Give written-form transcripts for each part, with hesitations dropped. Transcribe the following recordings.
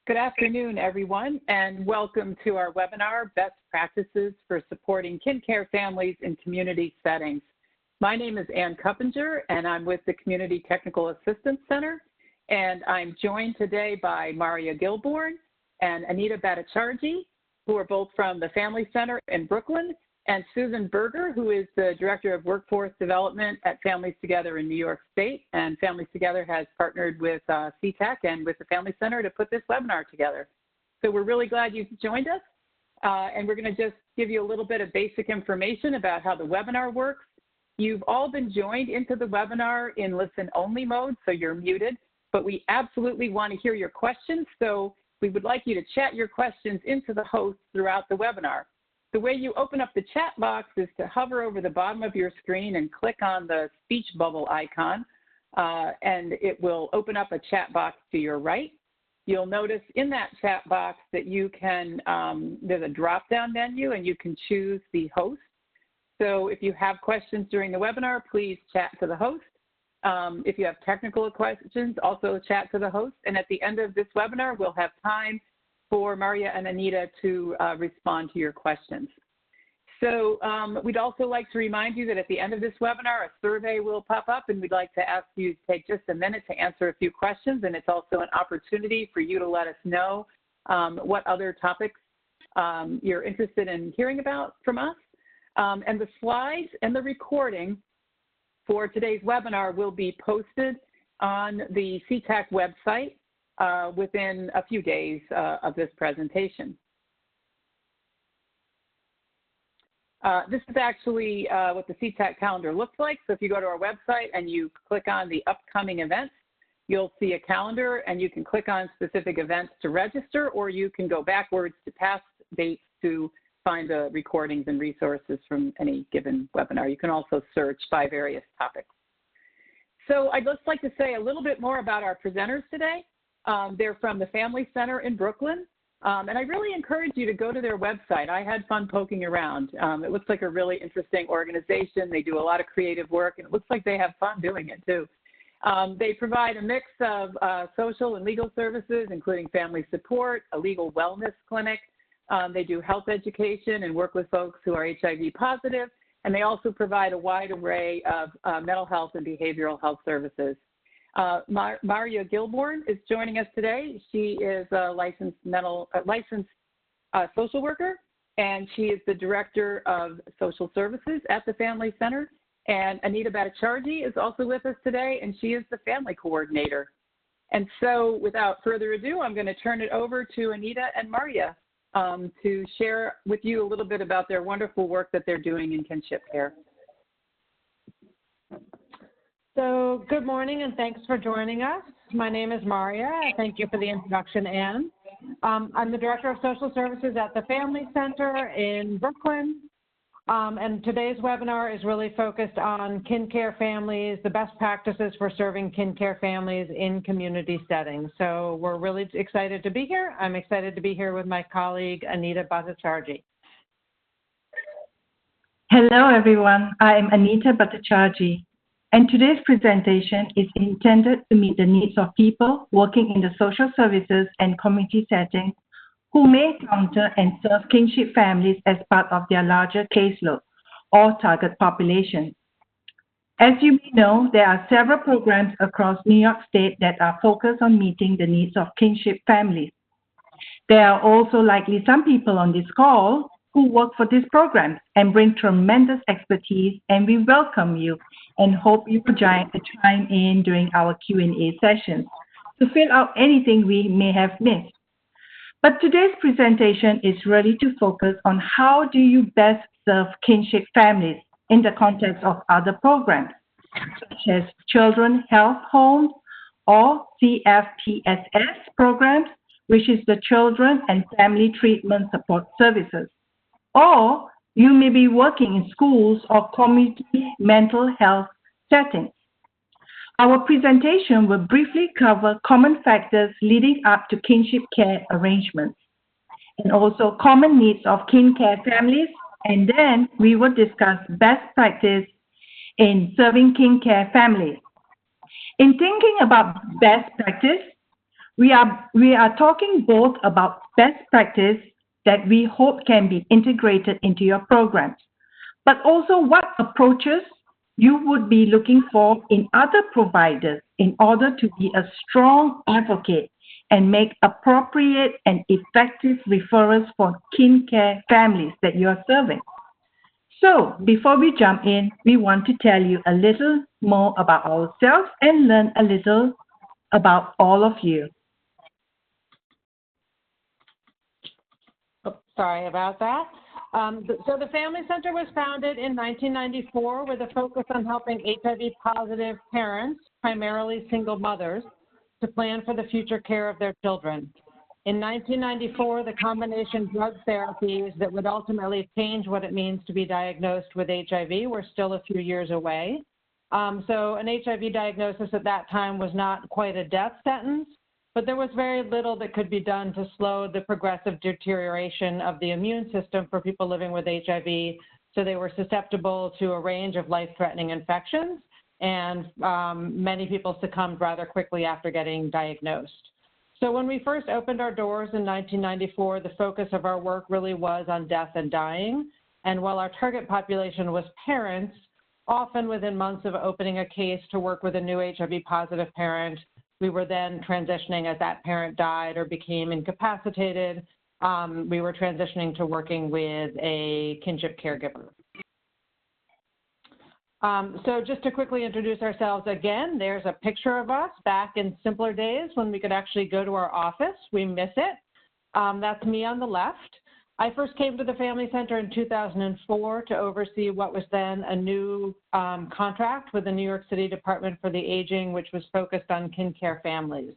Good afternoon, everyone, and welcome to our webinar, Best Practices for Supporting Kincare Families in Community Settings. My name is Ann Cuppinger, and I'm with the Community Technical Assistance Center, and I'm joined today by Maria Gilborn and Anita Bhattacharjee, who are both from the Family Center in Brooklyn, and Susan Berger, who is the Director of Workforce Development at Families Together in New York State. And Families Together has partnered with CTAC and with the Family Center to put this webinar together. So we're really glad you've joined us. And we're going to just give you a little bit of basic information about how the webinar works. You've all been joined into the webinar in listen-only mode, so you're muted. But we absolutely want to hear your questions, so we would like you to chat your questions into the host throughout the webinar. The way you open up the chat box is to hover over the bottom of your screen and click on the speech bubble icon, and it will open up a chat box to your right. You'll notice in that chat box that you can, there's a drop-down menu and you can choose the host. So if you have questions during the webinar, please chat to the host. If you have technical questions, also chat to the host. And at the end of this webinar, we'll have time for Maria and Anita to respond to your questions. So we'd also like to remind you that at the end of this webinar, a survey will pop up, and we'd like to ask you to take just a minute to answer a few questions, and it's also an opportunity for you to let us know what other topics you're interested in hearing about from us. And the slides and the recording for today's webinar will be posted on the CTAC website within a few days of this presentation. This is actually what the CTAC calendar looks like. So if you go to our website and you click on the upcoming events, you'll see a calendar, and you can click on specific events to register, or you can go backwards to past dates to find the recordings and resources from any given webinar. You can also search by various topics. So I'd just like to say a little bit more about our presenters today. They're from the Family Center in Brooklyn, and I really encourage you to go to their website. I had fun poking around. It looks like a really interesting organization. They do a lot of creative work, and it looks like they have fun doing it too. They provide a mix of social and legal services, including family support, a legal wellness clinic. They do health education and work with folks who are HIV positive, and they also provide a wide array of mental health and behavioral health services. Maria Gilborn is joining us today. She is a licensed social worker, and she is the Director of Social Services at the Family Center. And Anita Bhattacharjee is also with us today, and she is the Family Coordinator. And so without further ado, I'm going to turn it over to Anita and Maria to share with you a little bit about their wonderful work that they're doing in kinship care. So good morning, and thanks for joining us. My name is Maria. Thank you for the introduction, Ann. I'm the Director of Social Services at the Family Center in Brooklyn. And today's webinar is really focused on Kincare families, the best practices for serving Kincare families in community settings. So we're really excited to be here. I'm excited to be here with my colleague, Anita Bhattacharjee. Hello, everyone. I'm Anita Bhattacharjee, and today's presentation is intended to meet the needs of people working in the social services and community settings who may encounter and serve kinship families as part of their larger caseload or target population. As you may know, there are several programs across New York State that are focused on meeting the needs of kinship families. There are also likely some people on this call who work for these programs and bring tremendous expertise, and we welcome you and hope you will chime in during our Q&A sessions to fill out anything we may have missed. But today's presentation is really to focus on how do you best serve kinship families in the context of other programs, such as Children's Health Homes or CFTSS programs, which is the Children and Family Treatment Support Services. Or you may be working in schools or community mental health settings. Our presentation will briefly cover common factors leading up to kinship care arrangements, and also common needs of kin care families, and then we will discuss best practice in serving kin care families. In thinking about best practice, We are talking both about best practice that we hope can be integrated into your programs, but also what approaches you would be looking for in other providers in order to be a strong advocate and make appropriate and effective referrals for Kincare families that you are serving. So, before we jump in, we want to tell you a little more about ourselves and learn a little about all of you. Oh, sorry about that. So the Family Center was founded in 1994 with a focus on helping HIV-positive parents, primarily single mothers, to plan for the future care of their children. In 1994, the combination drug therapies that would ultimately change what it means to be diagnosed with HIV were still a few years away. So an HIV diagnosis at that time was not quite a death sentence, but there was very little that could be done to slow the progressive deterioration of the immune system for people living with HIV, so they were susceptible to a range of life-threatening infections, and many people succumbed rather quickly after getting diagnosed. So when we first opened our doors in 1994, the focus of our work really was on death and dying, and while our target population was parents, often within months of opening a case to work with a new HIV-positive parent, we were then transitioning as that parent died or became incapacitated. We were transitioning to working with a kinship caregiver. So just to quickly introduce ourselves again, there's a picture of us back in simpler days when we could actually go to our office. We miss it. That's me on the left. I first came to the Family Center in 2004 to oversee what was then a new contract with the New York City Department for the Aging, which was focused on Kincare families.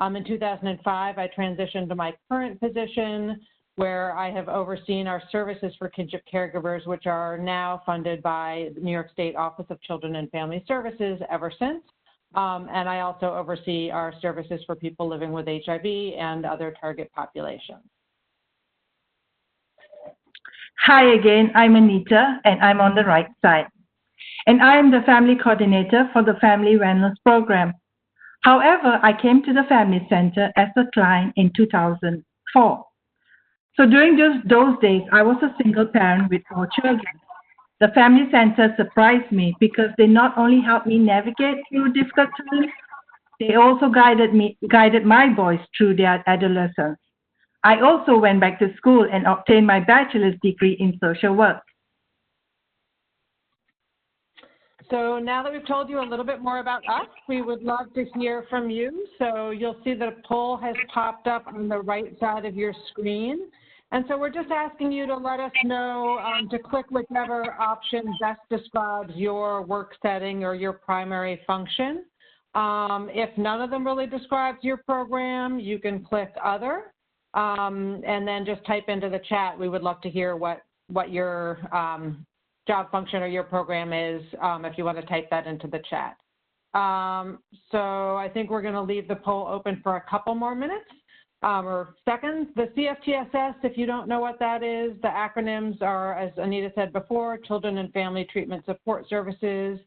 In 2005, I transitioned to my current position, where I have overseen our services for kinship caregivers, which are now funded by the New York State Office of Children and Family Services ever since. And I also oversee our services for people living with HIV and other target populations. Hi again, I'm Anita, and I'm on the right side. And I am the Family Coordinator for the Family Wellness Program. However, I came to the Family Center as a client in 2004. So during those days, I was a single parent with 4 children. The Family Center surprised me because they not only helped me navigate through difficult times, they also guided my boys through their adolescence. I also went back to school and obtained my bachelor's degree in social work. So now that we've told you a little bit more about us, we would love to hear from you. So you'll see that a poll has popped up on the right side of your screen. And so we're just asking you to let us know to click whichever option best describes your work setting or your primary function. If none of them really describes your program, you can click other. And then just type into the chat. We would love to hear what your job function or your program is if you want to type that into the chat. So I think we're going to leave the poll open for a couple more minutes or seconds. The CFTSS, if you don't know what that is, the acronyms are, as Anita said before, Children and Family Treatment Support Services,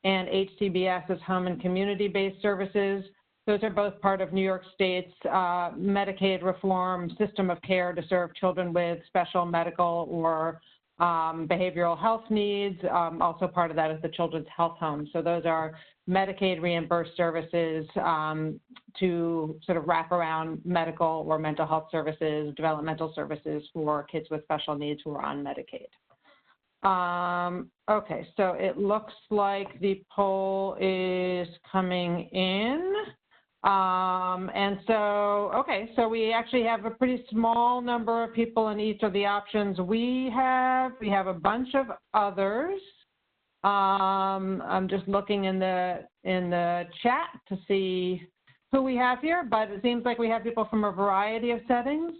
and HCBS is Home and Community-Based Services. Those are both part of New York State's Medicaid reform system of care to serve children with special medical or behavioral health needs. Also part of that is the Children's Health Home. So those are Medicaid reimbursed services to sort of wrap around medical or mental health services, developmental services for kids with special needs who are on Medicaid. Okay, so it looks like the poll is coming in. And so, okay, so we actually have a pretty small number of people in each of the options we have. We have a bunch of others. I'm just looking in the chat to see who we have here, but it seems like we have people from a variety of settings.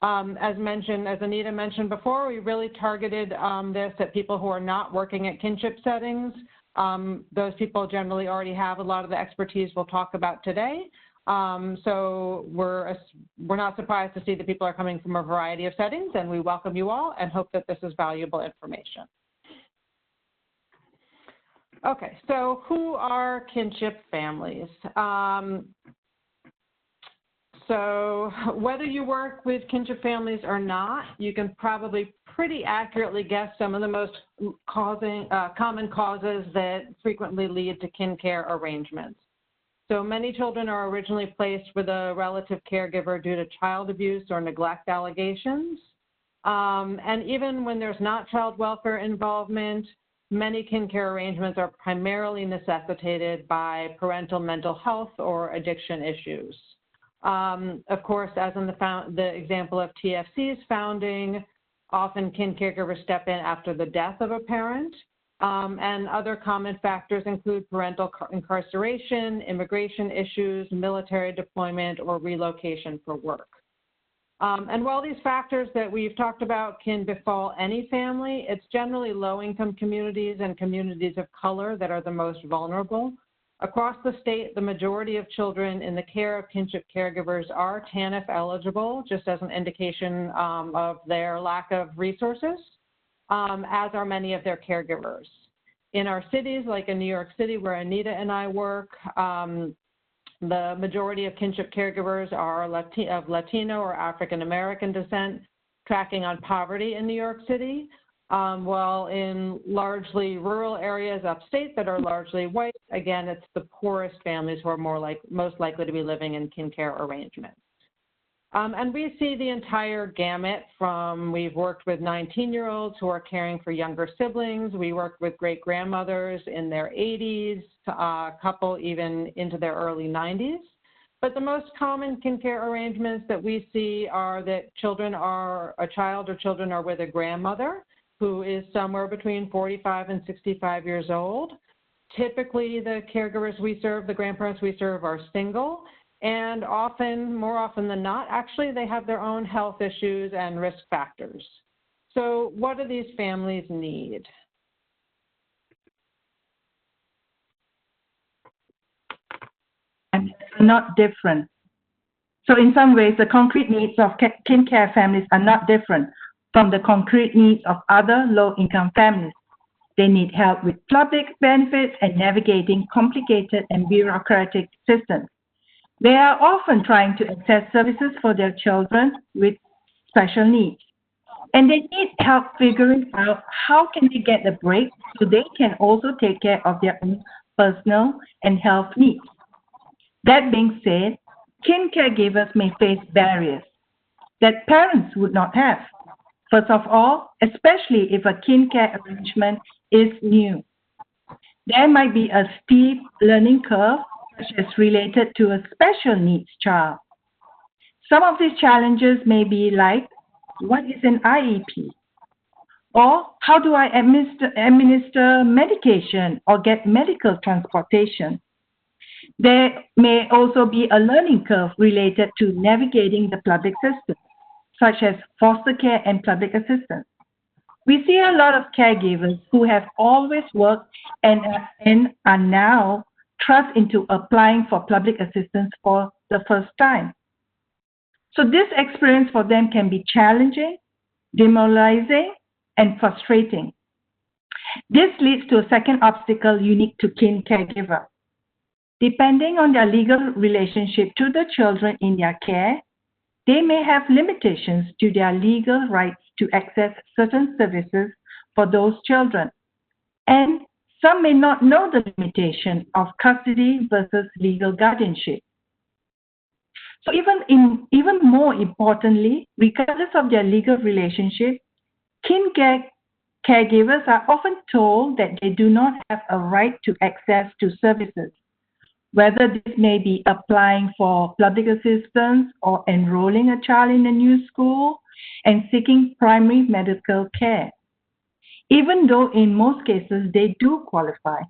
As Anita mentioned before, we really targeted this at people who are not working at kinship settings. Those people generally already have a lot of the expertise we'll talk about today. So we're not surprised to see that people are coming from a variety of settings, and we welcome you all and hope that this is valuable information. Okay, so who are kinship families? So whether you work with kinship families or not, you can probably pretty accurately guess some of the most common causes that frequently lead to kin care arrangements. So many children are originally placed with a relative caregiver due to child abuse or neglect allegations. And even when there's not child welfare involvement, many kin care arrangements are primarily necessitated by parental mental health or addiction issues. Of course, as in the example of TFC's founding, often kin caregivers step in after the death of a parent. And other common factors include parental incarceration, immigration issues, military deployment, or relocation for work. And while these factors that we've talked about can befall any family, it's generally low-income communities and communities of color that are the most vulnerable. Across the state, the majority of children in the care of kinship caregivers are TANF eligible, just as an indication of their lack of resources, as are many of their caregivers. In our cities, like in New York City, where Anita and I work, the majority of kinship caregivers are of Latino or African American descent, tracking on poverty in New York City, while in largely rural areas upstate that are largely white, again, it's the poorest families who are most likely to be living in kin care arrangements. And we see the entire gamut from, we've worked with 19-year-olds who are caring for younger siblings. We worked with great-grandmothers in their 80s, a couple even into their early 90s. But the most common kin care arrangements that we see are that a child or children are with a grandmother who is somewhere between 45 and 65 years old. Typically, the caregivers we serve, the grandparents we serve, are single. And more often than not, actually, they have their own health issues and risk factors. So what do these families need? And are not different. So in some ways, the concrete needs of kin care families are not different from the concrete needs of other low-income families. They need help with public benefits and navigating complicated and bureaucratic systems. They are often trying to access services for their children with special needs. And they need help figuring out how can they get a break so they can also take care of their own personal and health needs. That being said, kin caregivers may face barriers that parents would not have. First of all, especially if a kin care arrangement is new. There might be a steep learning curve, such as related to a special needs child. Some of these challenges may be like, what is an IEP? Or how do I administer medication or get medical transportation? There may also be a learning curve related to navigating the public system, such as foster care and public assistance. We see a lot of caregivers who have always worked and are now thrust into applying for public assistance for the first time. So this experience for them can be challenging, demoralizing, and frustrating. This leads to a second obstacle unique to kin caregiver. Depending on their legal relationship to the children in their care, they may have limitations to their legal rights to access certain services for those children. And some may not know the limitation of custody versus legal guardianship. So even more importantly, regardless of their legal relationship, kin caregivers are often told that they do not have a right to access to services, whether this may be applying for public assistance or enrolling a child in a new school and seeking primary medical care, even though in most cases they do qualify.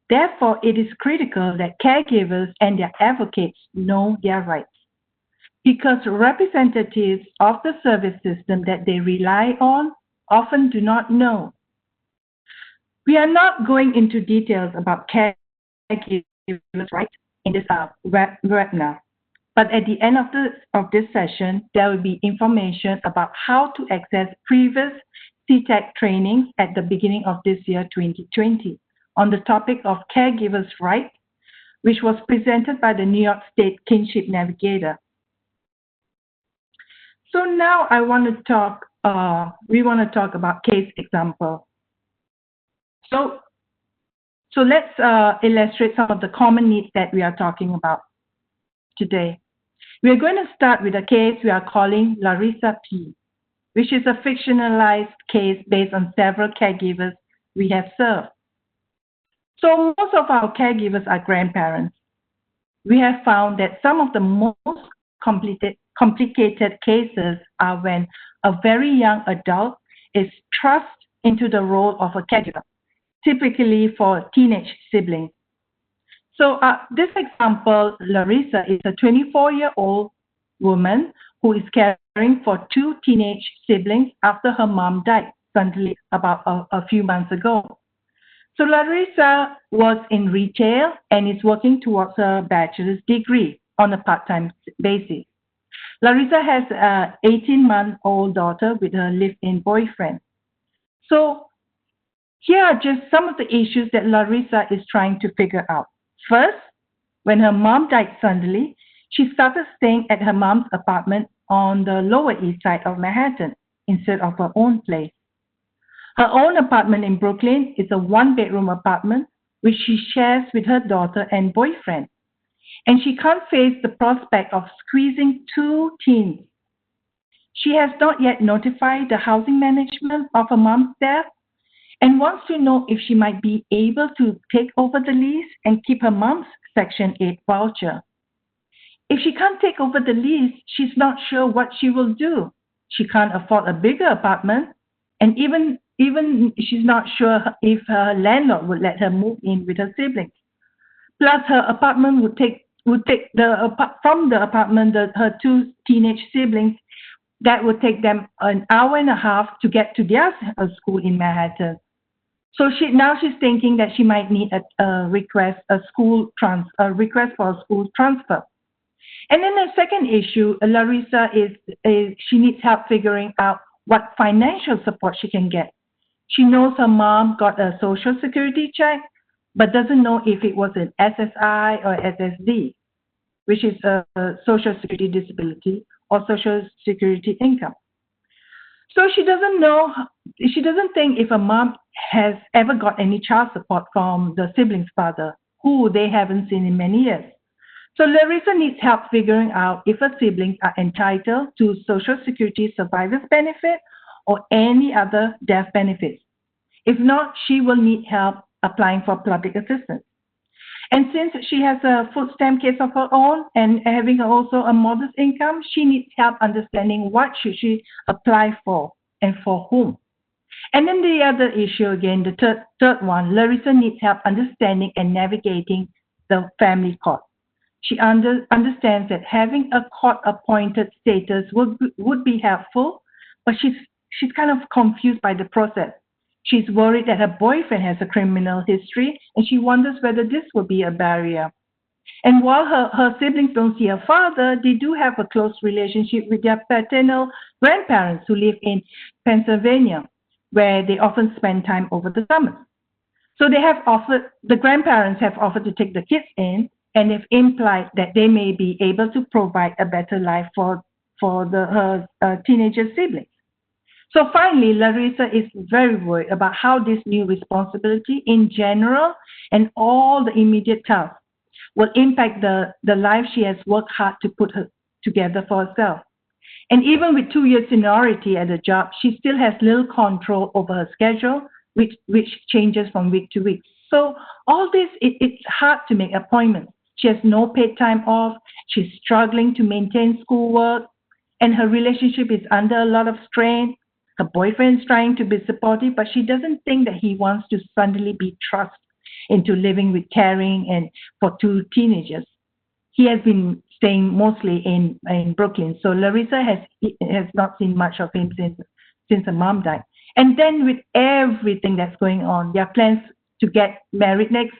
Therefore, it is critical that caregivers and their advocates know their rights, because representatives of the service system that they rely on often do not know. We are not going into details about caregivers' rights in this webinar, but at the end of this session, there will be information about how to access previous CTAC trainings at the beginning of this year, 2020, on the topic of caregivers' rights, which was presented by the New York State Kinship Navigator. So now we want to talk about case example. So let's illustrate some of the common needs that we are talking about today. We are going to start with a case we are calling Larissa P., which is a fictionalized case based on several caregivers we have served. So most of our caregivers are grandparents. We have found that some of the most complicated cases are when a very young adult is thrust into the role of a caregiver, typically for teenage siblings. So this example, Larissa is a 24-year-old woman who is caring for two teenage siblings after her mom died suddenly about a few months ago. So Larissa works in retail and is working towards her bachelor's degree on a part-time basis. Larissa has an 18-month-old daughter with her live-in boyfriend. So here are just some of the issues that Larissa is trying to figure out. First, when her mom died suddenly, she started staying at her mom's apartment on the Lower East Side of Manhattan instead of her own place. Her own apartment in Brooklyn is a one-bedroom apartment which she shares with her daughter and boyfriend. And she can't face the prospect of squeezing two teens. She has not yet notified the housing management of her mom's death and wants to know if she might be able to take over the lease and keep her mom's Section 8 voucher. If she can't take over the lease, she's not sure what she will do. She can't afford a bigger apartment, and even she's not sure if her landlord would let her move in with her siblings. Plus, her apartment would take from the apartment her two teenage siblings. That would take them an hour and a half to get to their school in Manhattan. So she's thinking that she might need a request for a school transfer. And then the second issue, Larissa is she needs help figuring out what financial support she can get. She knows her mom got a Social Security check, but doesn't know if it was an SSI or SSD, which is a Social Security disability or Social Security income. So she doesn't think if her mom has ever got any child support from the sibling's father, who they haven't seen in many years. So Larissa needs help figuring out if her siblings are entitled to Social Security survivor's benefit or any other death benefits. If not, she will need help applying for public assistance. And since she has a food stamp case of her own and having also a modest income, she needs help understanding what should she apply for and for whom. And then the other issue again, the third one, Larissa needs help understanding and navigating the family court. She understands that having a court-appointed status would be helpful, but she's kind of confused by the process. She's worried that her boyfriend has a criminal history, and she wonders whether this will be a barrier. And while her siblings don't see her father, they do have a close relationship with their paternal grandparents who live in Pennsylvania, where they often spend time over the summers. So the grandparents have offered to take the kids in, and have implied that they may be able to provide a better life for her teenager siblings. So finally, Larissa is very worried about how this new responsibility in general and all the immediate tasks will impact the life she has worked hard to put together for herself. And even with 2 years seniority at the job, she still has little control over her schedule, which changes from week to week. So all this, it's hard to make appointments. She has no paid time off. She's struggling to maintain schoolwork, and her relationship is under a lot of strain. Her boyfriend is trying to be supportive, but she doesn't think that he wants to suddenly be thrust into living with caring and for two teenagers. He has been staying mostly in Brooklyn, so Larissa has not seen much of him since her mom died. And then with everything that's going on, their plans to get married next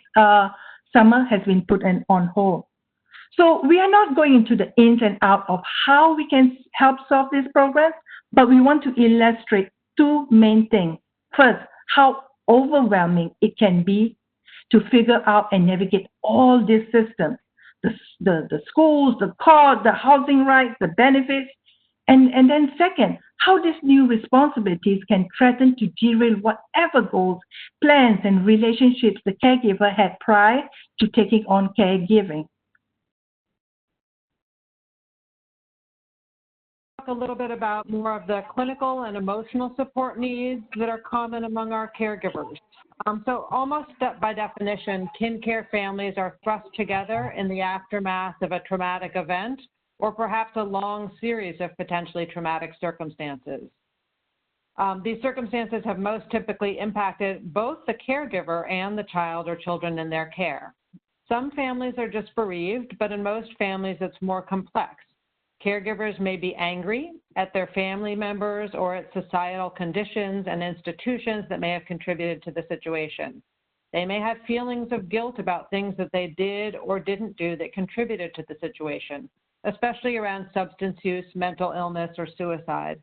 summer has been put on hold. So we are not going into the ins and outs of how we can help solve this problem, but we want to illustrate two main things. First, how overwhelming it can be to figure out and navigate all these systems, the schools, the court, the housing rights, the benefits. And then second, how these new responsibilities can threaten to derail whatever goals, plans, and relationships the caregiver had prior to taking on caregiving. Talk a little bit about more of the clinical and emotional support needs that are common among our caregivers. So almost by definition, Kincare families are thrust together in the aftermath of a traumatic event or perhaps a long series of potentially traumatic circumstances. These circumstances have most typically impacted both the caregiver and the child or children in their care. Some families are just bereaved, but in most families it's more complex. Caregivers may be angry at their family members or at societal conditions and institutions that may have contributed to the situation. They may have feelings of guilt about things that they did or didn't do that contributed to the situation, especially around substance use, mental illness, or suicide.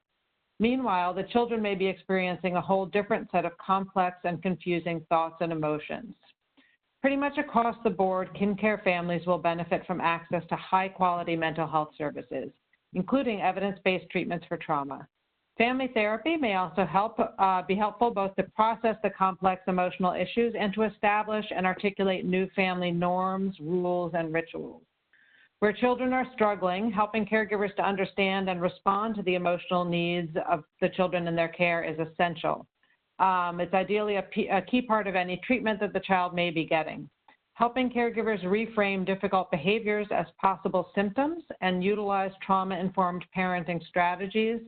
Meanwhile, the children may be experiencing a whole different set of complex and confusing thoughts and emotions. Pretty much across the board, Kincare families will benefit from access to high-quality mental health services, including evidence-based treatments for trauma. Family therapy may also be helpful both to process the complex emotional issues and to establish and articulate new family norms, rules, and rituals. Where children are struggling, helping caregivers to understand and respond to the emotional needs of the children in their care is essential. It's ideally a key part of any treatment that the child may be getting. Helping caregivers reframe difficult behaviors as possible symptoms and utilize trauma-informed parenting strategies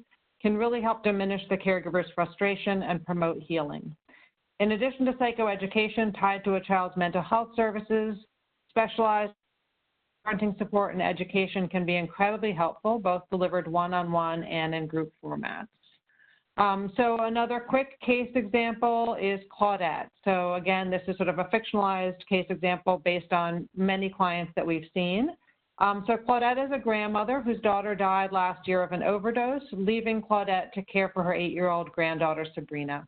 can really help diminish the caregiver's frustration and promote healing. In addition to psychoeducation tied to a child's mental health services, specialized parenting support and education can be incredibly helpful, both delivered one-on-one and in group formats. So another quick case example is Claudette. So again, this is sort of a fictionalized case example based on many clients that we've seen. So Claudette is a grandmother whose daughter died last year of an overdose, leaving Claudette to care for her 8-year-old granddaughter, Sabrina.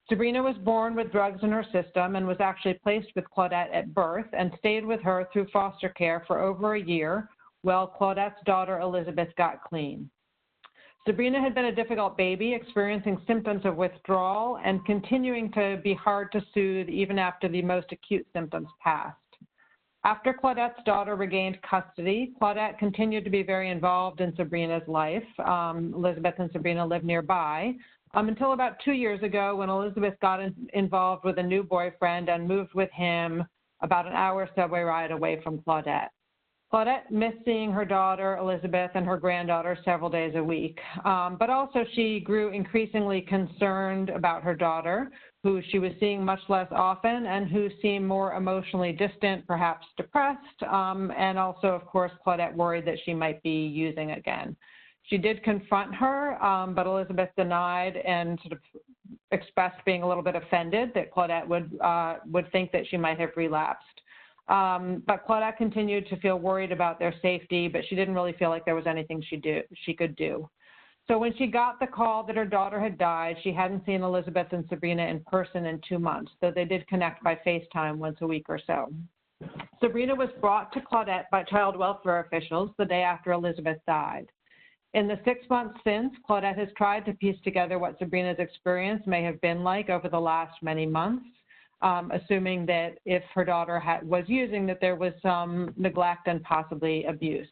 Sabrina was born with drugs in her system and was actually placed with Claudette at birth and stayed with her through foster care for over a year while Claudette's daughter, Elizabeth, got clean. Sabrina had been a difficult baby, experiencing symptoms of withdrawal and continuing to be hard to soothe even after the most acute symptoms passed. After Claudette's daughter regained custody, Claudette continued to be very involved in Sabrina's life. Elizabeth and Sabrina lived nearby until about 2 years ago when Elizabeth got involved with a new boyfriend and moved with him about an hour subway ride away from Claudette. Claudette missed seeing her daughter, Elizabeth, and her granddaughter several days a week, but also she grew increasingly concerned about her daughter, who she was seeing much less often and who seemed more emotionally distant, perhaps depressed, and also, of course, Claudette worried that she might be using again. She did confront her, but Elizabeth denied and sort of expressed being a little bit offended that Claudette would think that she might have relapsed. But Claudette continued to feel worried about their safety, but she didn't really feel like there was anything she could do. So when she got the call that her daughter had died, she hadn't seen Elizabeth and Sabrina in person in 2 months, though they did connect by FaceTime once a week or so. Sabrina was brought to Claudette by child welfare officials the day after Elizabeth died. In the 6 months since, Claudette has tried to piece together what Sabrina's experience may have been like over the last many months, assuming that if her daughter was using, that there was some neglect and possibly abuse.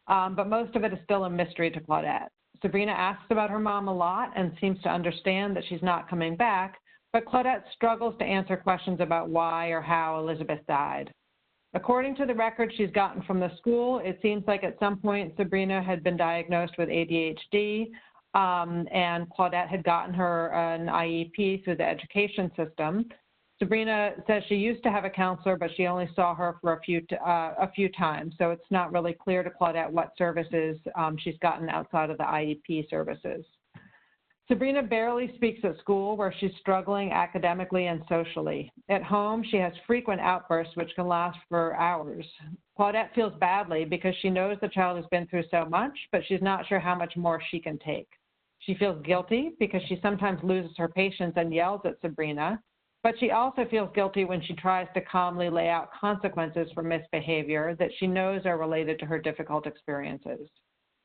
But most of it is still a mystery to Claudette. Sabrina asks about her mom a lot and seems to understand that she's not coming back, but Claudette struggles to answer questions about why or how Elizabeth died. According to the record she's gotten from the school, it seems like at some point Sabrina had been diagnosed with ADHD, and Claudette had gotten her an IEP through the education system. Sabrina says she used to have a counselor, but she only saw her for a few times, so it's not really clear to Claudette what services she's gotten outside of the IEP services. Sabrina barely speaks at school, where she's struggling academically and socially. At home, she has frequent outbursts which can last for hours. Claudette feels badly because she knows the child has been through so much, but she's not sure how much more she can take. She feels guilty because she sometimes loses her patience and yells at Sabrina. But she also feels guilty when she tries to calmly lay out consequences for misbehavior that she knows are related to her difficult experiences.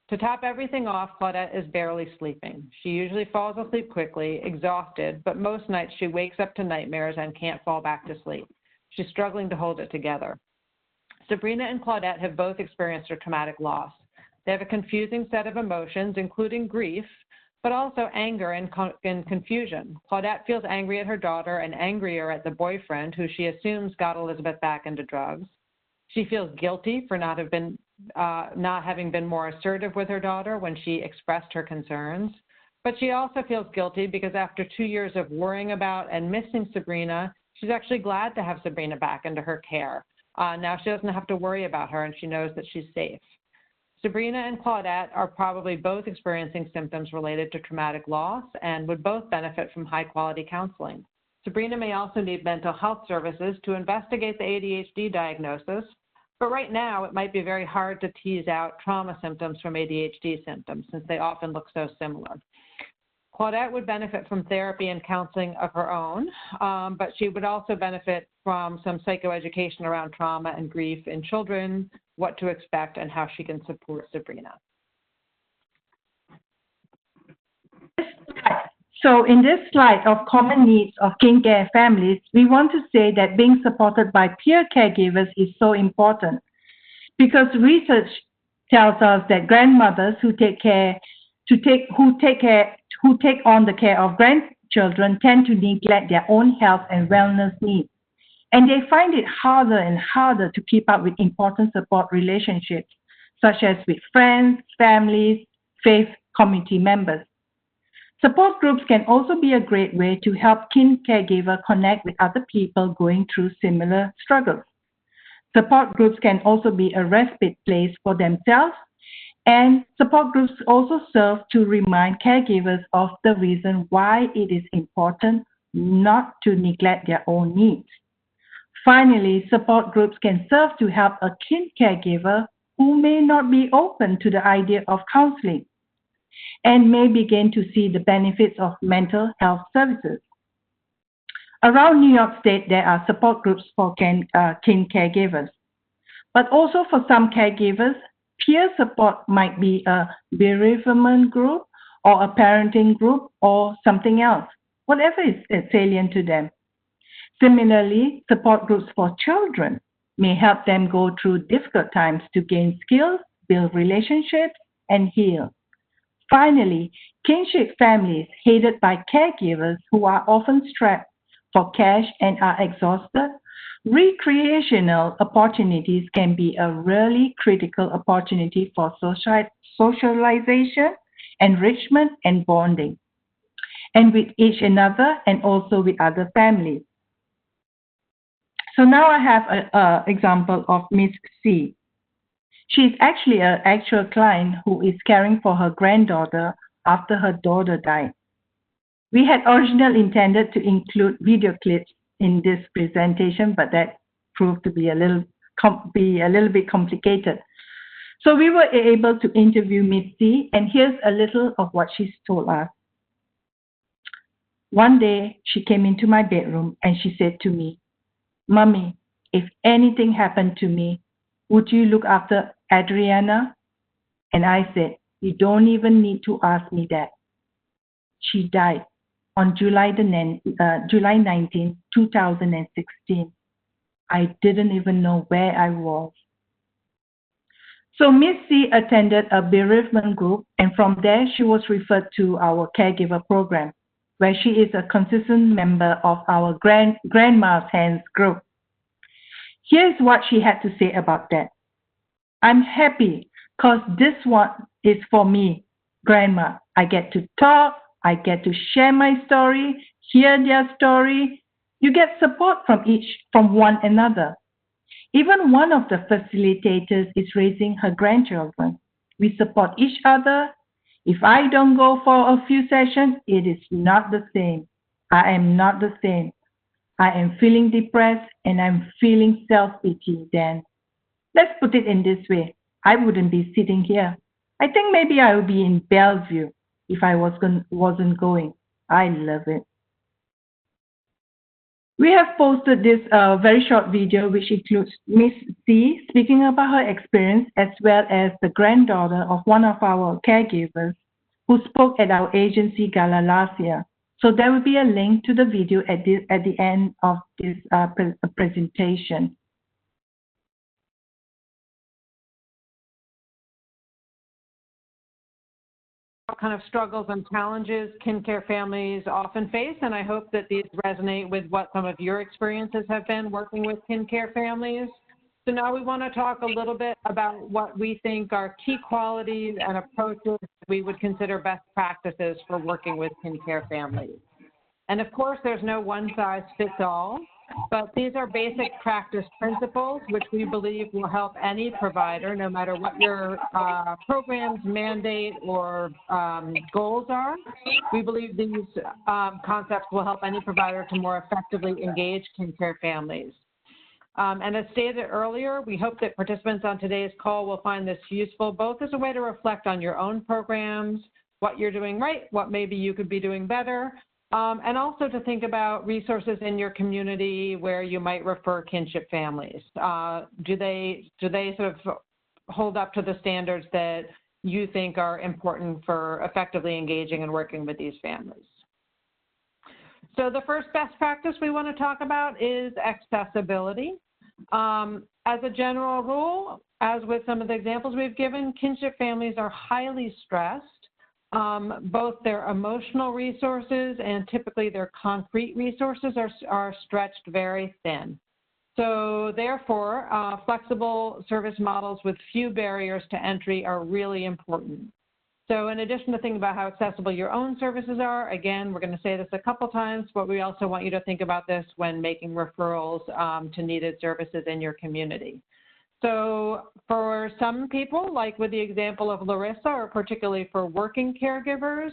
To top everything off, Claudette is barely sleeping. She usually falls asleep quickly, exhausted, but most nights she wakes up to nightmares and can't fall back to sleep. She's struggling to hold it together. Sabrina and Claudette have both experienced a traumatic loss. They have a confusing set of emotions, including grief, but also anger and confusion. Claudette feels angry at her daughter and angrier at the boyfriend, who she assumes got Elizabeth back into drugs. She feels guilty for not having been more assertive with her daughter when she expressed her concerns. But she also feels guilty because after 2 years of worrying about and missing Sabrina, she's actually glad to have Sabrina back into her care. Now she doesn't have to worry about her, and she knows that she's safe. Sabrina and Claudette are probably both experiencing symptoms related to traumatic loss and would both benefit from high-quality counseling. Sabrina may also need mental health services to investigate the ADHD diagnosis, but right now it might be very hard to tease out trauma symptoms from ADHD symptoms since they often look so similar. Claudette would benefit from therapy and counseling of her own, but she would also benefit from some psychoeducation around trauma and grief in children, what to expect, and how she can support Sabrina. So in this slide of common needs of Kincare families, we want to say that being supported by peer caregivers is so important because research tells us that grandmothers who take on the care of grandchildren tend to neglect their own health and wellness needs. And they find it harder and harder to keep up with important support relationships, such as with friends, families, faith community members. Support groups can also be a great way to help kin caregiver connect with other people going through similar struggles. Support groups can also be a respite place for themselves, and support groups also serve to remind caregivers of the reason why it is important not to neglect their own needs. Finally, support groups can serve to help a kin caregiver who may not be open to the idea of counseling and may begin to see the benefits of mental health services. Around New York State, there are support groups for kin caregivers. But also for some caregivers, peer support might be a bereavement group or a parenting group or something else, whatever is salient to them. Similarly, support groups for children may help them go through difficult times to gain skills, build relationships, and heal. Finally, kinship families headed by caregivers who are often strapped for cash and are exhausted, recreational opportunities can be a really critical opportunity for socialization, enrichment, and bonding, and with each another and also with other families. So now I have an example of Miss C. She's actually an actual client who is caring for her granddaughter after her daughter died. We had originally intended to include video clips in this presentation, but that proved to be a little bit complicated. So we were able to interview Miss C, and here's a little of what she's told us. One day, she came into my bedroom and she said to me, "Mommy, if anything happened to me, would you look after Adriana?" And I said, "You don't even need to ask me that." She died on July 19, 2016. I didn't even know where I was. So Miss C attended a bereavement group, and from there she was referred to our caregiver program, where she is a consistent member of our Grandma's Hands group. Here's what she had to say about that. "I'm happy because this one is for me, Grandma. I get to talk, I get to share my story, hear their story. You get support from one another. Even one of the facilitators is raising her grandchildren. We support each other. If I don't go for a few sessions, it is not the same. I am not the same. I am feeling depressed and I'm feeling self-pity then. Let's put it in this way. I wouldn't be sitting here. I think maybe I would be in Bellevue if I wasn't going. I love it." We have posted this very short video, which includes Miss C speaking about her experience, as well as the granddaughter of one of our caregivers who spoke at our agency gala last year. So there will be a link to the video at the end of this presentation. What kind of struggles and challenges Kincare families often face, and I hope that these resonate with what some of your experiences have been working with Kincare families. So now we want to talk a little bit about what we think are key qualities and approaches we would consider best practices for working with Kincare families. And of course, there's no one-size-fits-all, but these are basic practice principles which we believe will help any provider, no matter what your program's mandate or goals are. We believe these concepts will help any provider to more effectively engage Kincare families. And as stated earlier, we hope that participants on today's call will find this useful, both as a way to reflect on your own programs, what you're doing right, what maybe you could be doing better, and also to think about resources in your community where you might refer kinship families. Do they sort of hold up to the standards that you think are important for effectively engaging and working with these families? So the first best practice we want to talk about is accessibility. As a general rule, as with some of the examples we've given, kinship families are highly stressed. Both their emotional resources and typically their concrete resources are stretched very thin. So therefore, flexible service models with few barriers to entry are really important. So in addition to thinking about how accessible your own services are, again, we're going to say this a couple times, but we also want you to think about this when making referrals to needed services in your community. So for some people, like with the example of Larissa, or particularly for working caregivers,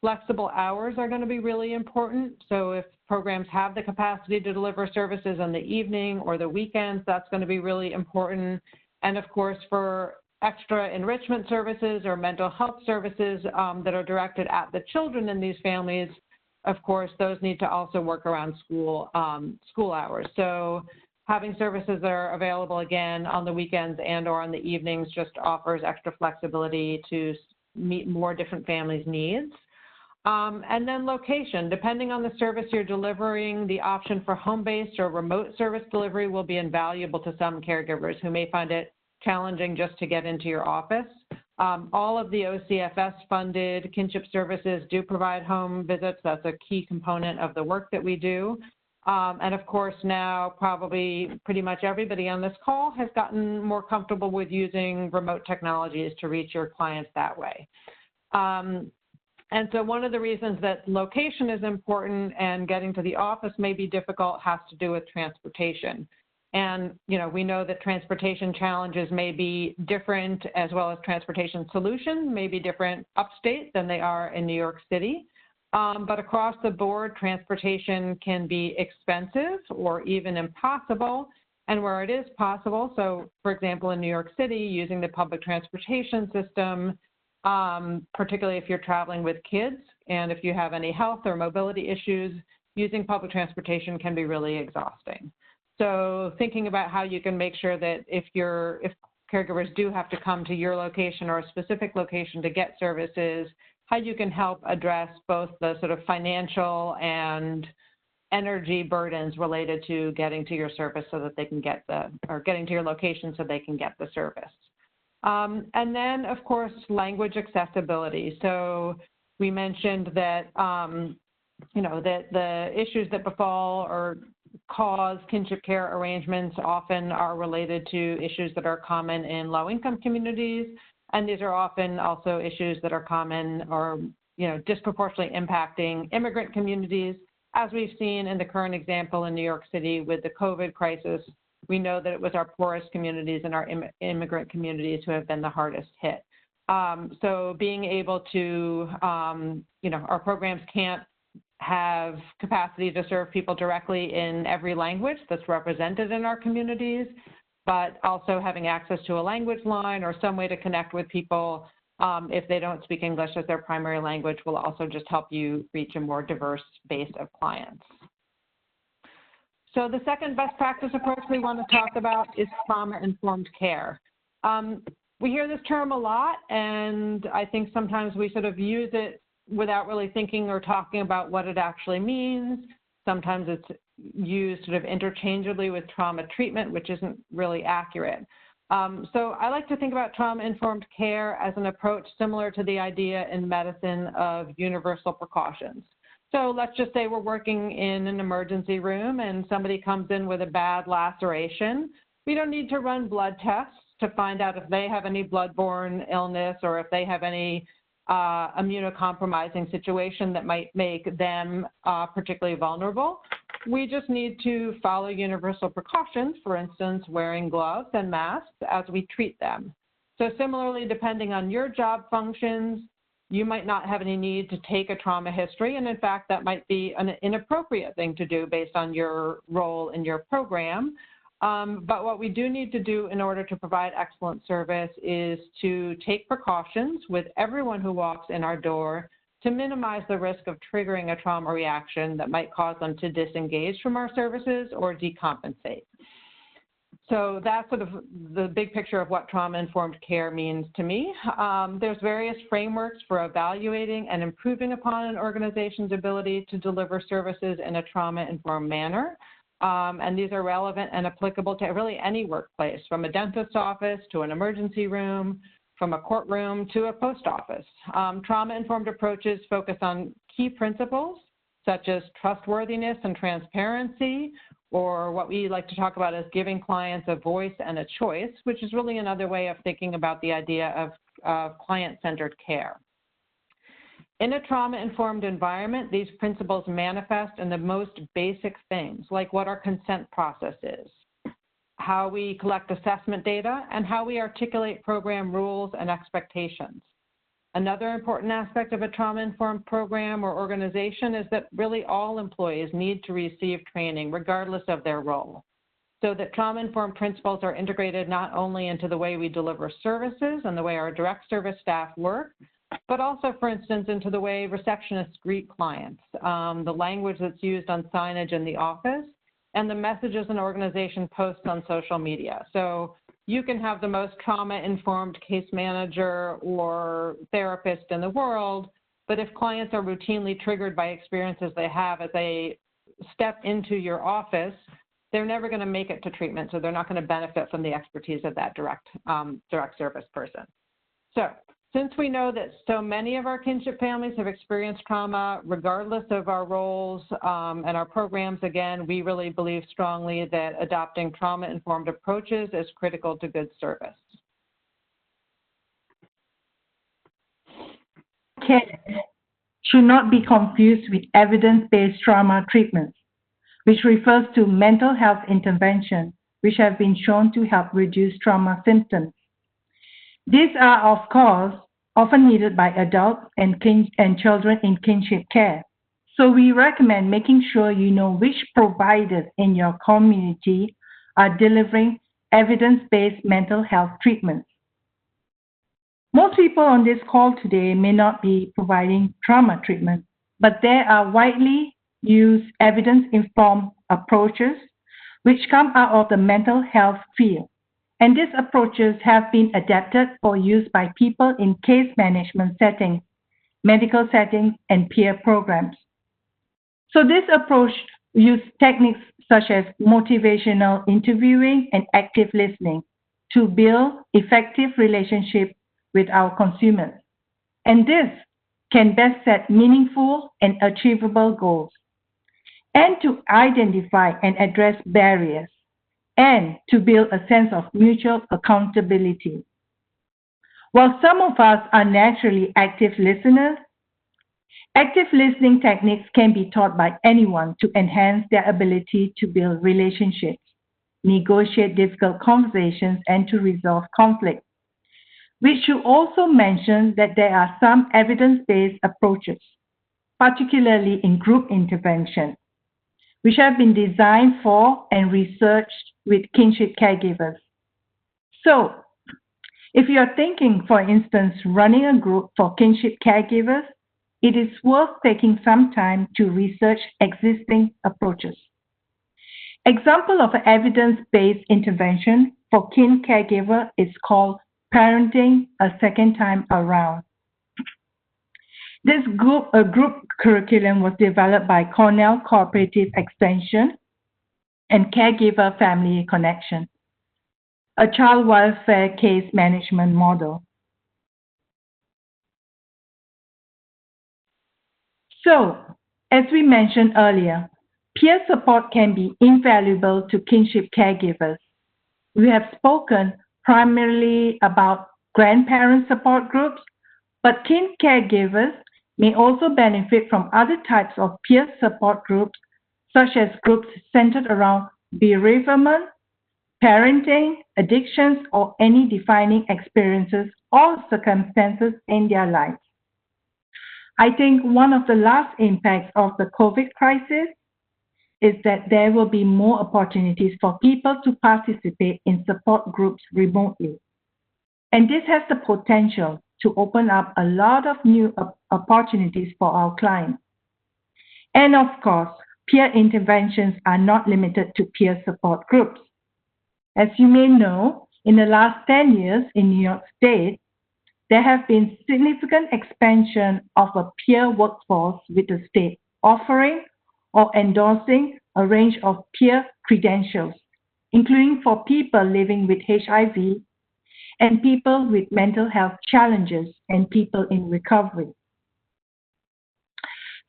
flexible hours are going to be really important. So if programs have the capacity to deliver services on the evening or the weekends, that's going to be really important. And of course, for extra enrichment services or mental health services that are directed at the children in these families, of course, those need to also work around school hours. So having services that are available again on the weekends and or on the evenings just offers extra flexibility to meet more different families' needs. And then location, depending on the service you're delivering, the option for home-based or remote service delivery will be invaluable to some caregivers who may find it challenging just to get into your office. All of the OCFS-funded kinship services do provide home visits. That's a key component of the work that we do. And of course, now probably pretty much everybody on this call has gotten more comfortable with using remote technologies to reach your clients that way. And so one of the reasons that location is important and getting to the office may be difficult has to do with transportation. And, we know that transportation challenges may be different, as well as transportation solutions may be different upstate than they are in New York City. But across the board, transportation can be expensive or even impossible. And where it is possible, so for example, in New York City, using the public transportation system, particularly if you're traveling with kids and if you have any health or mobility issues, using public transportation can be really exhausting. So thinking about how you can make sure that if caregivers do have to come to your location or a specific location to get services, how you can help address both the sort of financial and energy burdens related to getting to your service so that they can get getting to your location so they can get the service. And then, of course, language accessibility. So we mentioned that, that the issues that befall or cause kinship care arrangements often are related to issues that are common in low-income communities, and these are often also issues that are common or disproportionately impacting immigrant communities. As we've seen in the current example in New York City with the COVID crisis, we know that it was our poorest communities and our immigrant communities who have been the hardest hit. So being able to, our programs can't have capacity to serve people directly in every language that's represented in our communities, but also having access to a language line or some way to connect with people if they don't speak English as their primary language will also just help you reach a more diverse base of clients. So the second best practice approach we want to talk about is trauma-informed care. We hear this term a lot, and I think sometimes we sort of use it without really thinking or talking about what it actually means. Sometimes it's used sort of interchangeably with trauma treatment, which isn't really accurate. So I like to think about trauma-informed care as an approach similar to the idea in medicine of universal precautions. So let's just say we're working in an emergency room and somebody comes in with a bad laceration. We don't need to run blood tests to find out if they have any bloodborne illness or if they have any immunocompromising situation that might make them particularly vulnerable. We just need to follow universal precautions, for instance, wearing gloves and masks as we treat them. So similarly, depending on your job functions, you might not have any need to take a trauma history, and in fact, that might be an inappropriate thing to do based on your role in your program. But what we do need to do in order to provide excellent service is to take precautions with everyone who walks in our door to minimize the risk of triggering a trauma reaction that might cause them to disengage from our services or decompensate. So that's sort of the big picture of what trauma-informed care means to me. There's various frameworks for evaluating and improving upon an organization's ability to deliver services in a trauma-informed manner. And these are relevant and applicable to really any workplace, from a dentist's office to an emergency room, from a courtroom to a post office. Trauma-informed approaches focus on key principles such as trustworthiness and transparency, or what we like to talk about as giving clients a voice and a choice, which is really another way of thinking about the idea of client-centered care. In a trauma-informed environment, these principles manifest in the most basic things, like what our consent process is, how we collect assessment data, and how we articulate program rules and expectations. Another important aspect of a trauma-informed program or organization is that really all employees need to receive training regardless of their role, so that trauma-informed principles are integrated not only into the way we deliver services and the way our direct service staff work, but also, for instance, into the way receptionists greet clients, the language that's used on signage in the office, and the messages an organization posts on social media. So you can have the most trauma-informed case manager or therapist in the world, but if clients are routinely triggered by experiences they have as they step into your office, they're never going to make it to treatment, so they're not going to benefit from the expertise of that direct service person. So since we know that so many of our kinship families have experienced trauma, regardless of our roles and our programs, again, we really believe strongly that adopting trauma-informed approaches is critical to good service. Care should not be confused with evidence-based trauma treatments, which refers to mental health interventions which have been shown to help reduce trauma symptoms. These are, of course, often needed by adults and children in kinship care. So we recommend making sure you know which providers in your community are delivering evidence-based mental health treatments. Most people on this call today may not be providing trauma treatment, but there are widely used evidence-informed approaches which come out of the mental health field. And these approaches have been adapted for use by people in case management settings, medical settings, and peer programs. So this approach uses techniques such as motivational interviewing and active listening to build effective relationships with our consumers. And this can best set meaningful and achievable goals, and to identify and address barriers, and to build a sense of mutual accountability. While some of us are naturally active listeners, active listening techniques can be taught by anyone to enhance their ability to build relationships, negotiate difficult conversations, and to resolve conflict. We should also mention that there are some evidence-based approaches, particularly in group intervention, which have been designed for and researched with kinship caregivers. So, if you are thinking, for instance, running a group for kinship caregivers, it is worth taking some time to research existing approaches. Example of an evidence-based intervention for kin caregiver is called Parenting a Second Time Around. This group curriculum was developed by Cornell Cooperative Extension and Caregiver Family Connection, a child welfare case management model. So, as we mentioned earlier, peer support can be invaluable to kinship caregivers. We have spoken primarily about grandparent support groups, but kin caregivers may also benefit from other types of peer support groups, such as groups centered around bereavement, parenting, addictions, or any defining experiences or circumstances in their lives. I think one of the last impacts of the COVID crisis is that there will be more opportunities for people to participate in support groups remotely. And this has the potential to open up a lot of new opportunities for our clients. And of course, peer interventions are not limited to peer support groups. As you may know, in the last 10 years in New York State, there have been significant expansion of a peer workforce with the state offering or endorsing a range of peer credentials, including for people living with HIV and people with mental health challenges and people in recovery.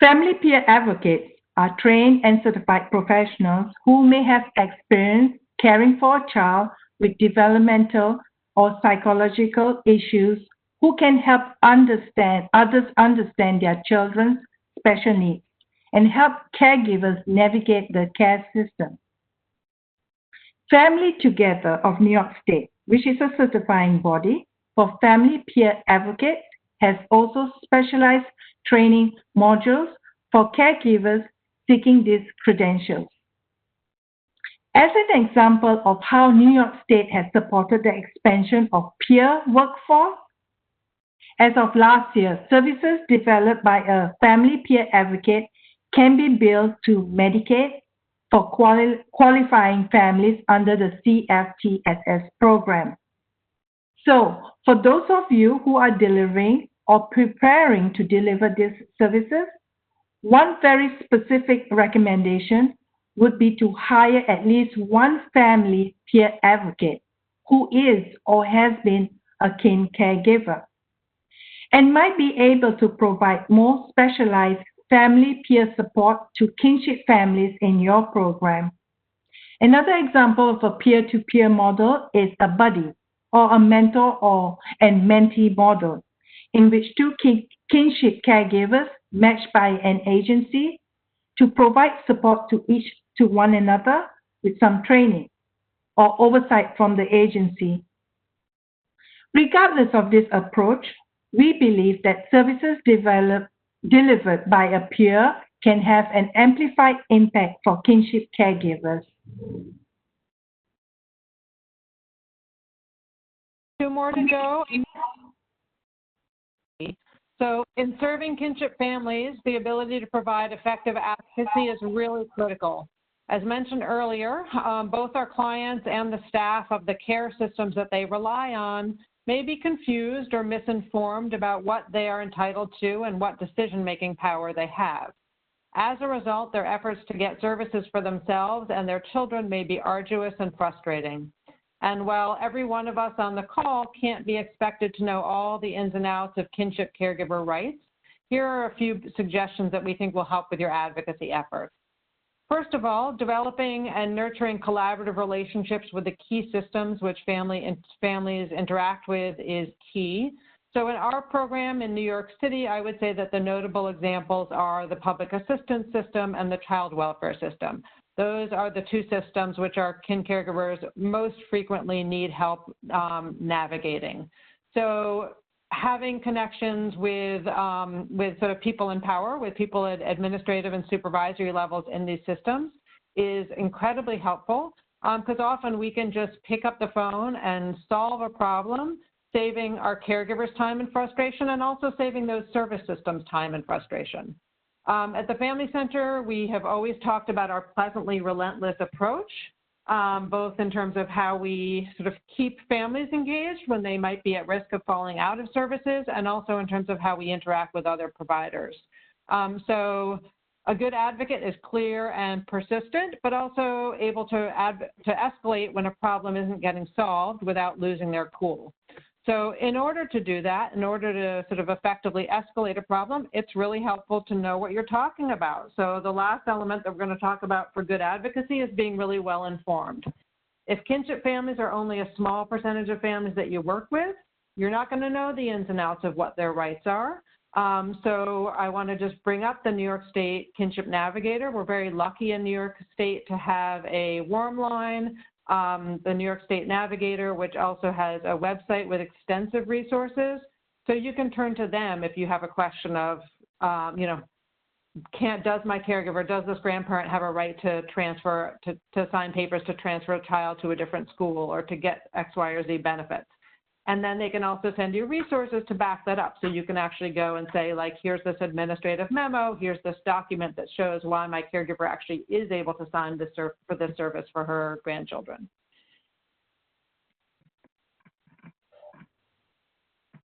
Family peer advocates are trained and certified professionals who may have experience caring for a child with developmental or psychological issues who can help others understand their children's special needs and help caregivers navigate the care system. Family Together of New York State, which is a certifying body for family peer advocates, has also specialized training modules for caregivers seeking these credentials. As an example of how New York State has supported the expansion of peer workforce, as of last year, services developed by a family peer advocate can be billed to Medicaid for qualifying families under the CFTSS program. So, for those of you who are delivering or preparing to deliver these services, one very specific recommendation would be to hire at least one family peer advocate who is or has been a kin caregiver and might be able to provide more specialized family peer support to kinship families in your program. Another example of a peer-to-peer model is a buddy or a mentor and mentee model in which two kinship caregivers matched by an agency to provide support to one another with some training or oversight from the agency. Regardless of this approach, we believe that services delivered by a peer can have an amplified impact for kinship caregivers. Two more to go. So in serving kinship families, the ability to provide effective advocacy is really critical. As mentioned earlier, both our clients and the staff of the care systems that they rely on may be confused or misinformed about what they are entitled to and what decision-making power they have. As a result, their efforts to get services for themselves and their children may be arduous and frustrating. And while every one of us on the call can't be expected to know all the ins and outs of kinship caregiver rights, here are a few suggestions that we think will help with your advocacy efforts. First of all, developing and nurturing collaborative relationships with the key systems which families interact with is key. So in our program in New York City, I would say that the notable examples are the public assistance system and the child welfare system. Those are the two systems which our kin caregivers most frequently need help navigating. So having connections with sort of people in power, with people at administrative and supervisory levels in these systems is incredibly helpful because often we can just pick up the phone and solve a problem, saving our caregivers time and frustration and also saving those service systems time and frustration. At the Family Center, we have always talked about our pleasantly relentless approach, both in terms of how we sort of keep families engaged when they might be at risk of falling out of services, and also in terms of how we interact with other providers. So a good advocate is clear and persistent, but also able to escalate when a problem isn't getting solved without losing their cool. So in order to do that, in order to sort of effectively escalate a problem, it's really helpful to know what you're talking about. So the last element that we're going to talk about for good advocacy is being really well informed. If kinship families are only a small percentage of families that you work with, you're not going to know the ins and outs of what their rights are. So I want to just bring up the New York State Kinship Navigator. We're very lucky in New York State to have a warm line, the New York State Navigator, which also has a website with extensive resources. So you can turn to them if you have a question of, does my caregiver, does this grandparent have a right to transfer, to sign papers to transfer a child to a different school or to get X, Y, or Z benefits? And then they can also send you resources to back that up. So you can actually go and say, like, here's this administrative memo, here's this document that shows why my caregiver actually is able to sign this for this service for her grandchildren.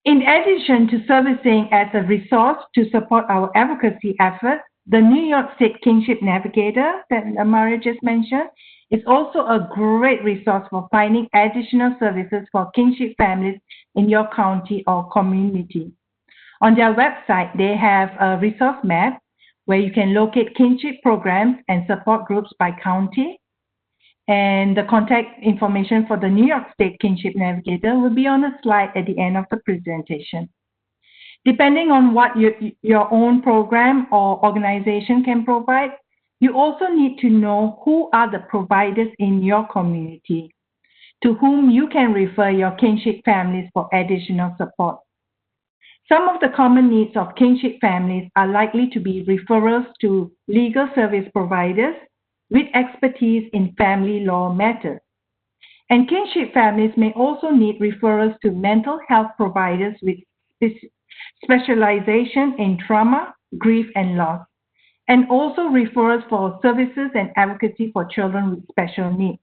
In addition to servicing as a resource to support our advocacy efforts, the New York State Kinship Navigator that Maria just mentioned is also a great resource for finding additional services for kinship families in your county or community. On their website, they have a resource map where you can locate kinship programs and support groups by county. And the contact information for the New York State Kinship Navigator will be on a slide at the end of the presentation. Depending on what your own program or organization can provide, you also need to know who are the providers in your community to whom you can refer your kinship families for additional support. Some of the common needs of kinship families are likely to be referrals to legal service providers with expertise in family law matters. And kinship families may also need referrals to mental health providers with specialization in trauma, grief, and loss, and also referrals for services and advocacy for children with special needs.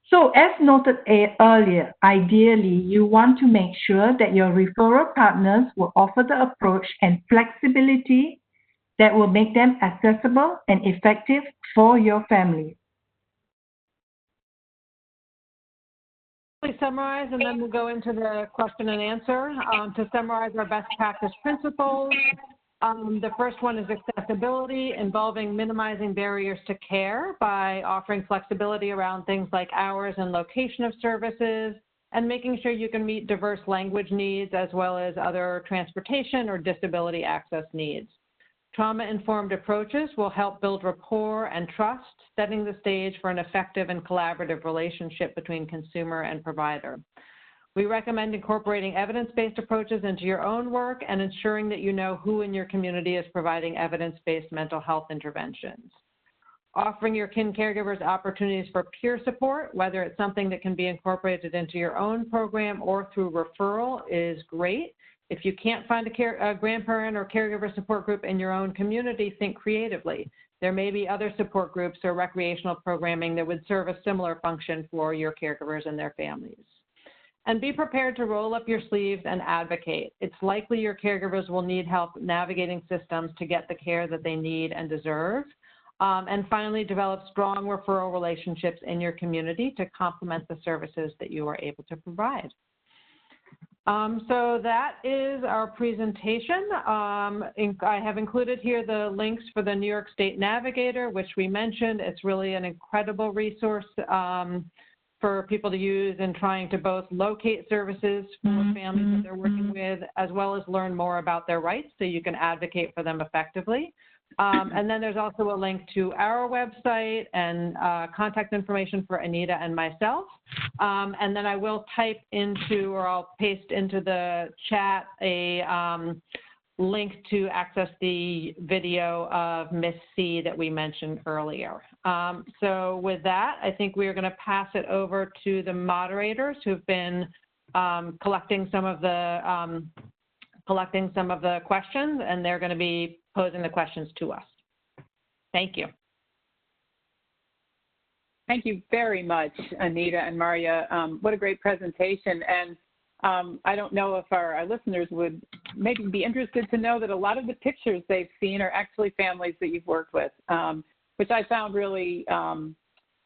So as noted earlier, ideally, you want to make sure that your referral partners will offer the approach and flexibility that will make them accessible and effective for your family. Please summarize, and then we'll go into the question and answer. To summarize our best practice principles, the first one is accessibility, involving minimizing barriers to care by offering flexibility around things like hours and location of services, and making sure you can meet diverse language needs as well as other transportation or disability access needs. Trauma-informed approaches will help build rapport and trust, setting the stage for an effective and collaborative relationship between consumer and provider. We recommend incorporating evidence-based approaches into your own work and ensuring that you know who in your community is providing evidence-based mental health interventions. Offering your kin caregivers opportunities for peer support, whether it's something that can be incorporated into your own program or through referral, is great. If you can't find a grandparent or caregiver support group in your own community, think creatively. There may be other support groups or recreational programming that would serve a similar function for your caregivers and their families. And be prepared to roll up your sleeves and advocate. It's likely your caregivers will need help navigating systems to get the care that they need and deserve. And finally, develop strong referral relationships in your community to complement the services that you are able to provide. So that is our presentation. I have included here the links for the New York State Navigator, which we mentioned. It's really an incredible resource for people to use in trying to both locate services for families that they're working with, as well as learn more about their rights so you can advocate for them effectively. And then there's also a link to our website and contact information for Anita and myself. And then I will type into, or I'll paste into the chat a link to access the video of Miss C that we mentioned earlier. So with that, I think we are going to pass it over to the moderators who've been collecting some of the questions, and they're going to be posing the questions to us. Thank you. Thank you very much, Anita and Maria. What a great presentation. And I don't know if our listeners would maybe be interested to know that a lot of the pictures they've seen are actually families that you've worked with, which I found really